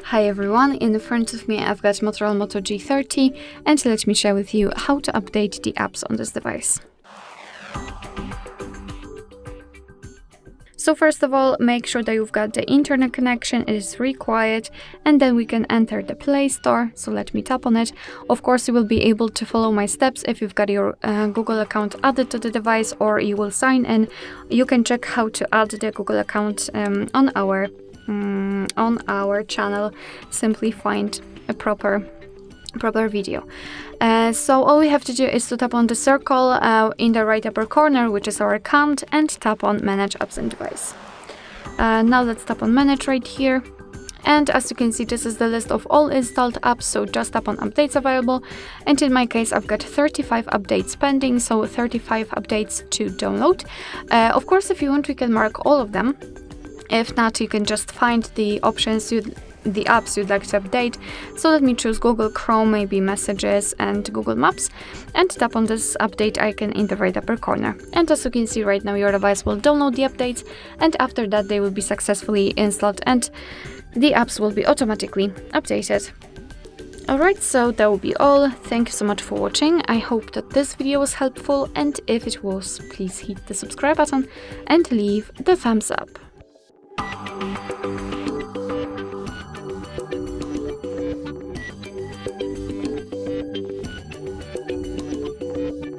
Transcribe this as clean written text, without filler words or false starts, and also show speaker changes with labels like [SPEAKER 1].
[SPEAKER 1] Hi everyone, in front of me I've got MOTOROLA Moto G30 and let me share with you how to update the apps on this device. So first of all, make sure that you've got the internet connection, it is required, and then we can enter the Play Store. So let me tap on it. Of course, you will be able to follow my steps if you've got your Google account added to the device or you will sign in. You can check how to add the Google account on our channel. Simply find a proper video. So all we have to do is to tap on the circle in the right upper corner, which is our account, and tap on Manage Apps and Device. Now let's tap on Manage right here. And as you can see, this is the list of all installed apps, so just tap on Updates Available. And in my case, I've got 35 updates pending, so 35 updates to download. Of course, if you want, we can mark all of them. If not, you can just find the options the apps you'd like to update. So let me choose Google Chrome, maybe Messages and Google Maps, and tap on this update icon in the right upper corner. And as you can see right now, your device will download the updates, and after that they will be successfully installed and the apps will be automatically updated. Alright, so that will be all. Thank you so much for watching. I hope that this video was helpful, and if it was, please hit the subscribe button and leave the thumbs up.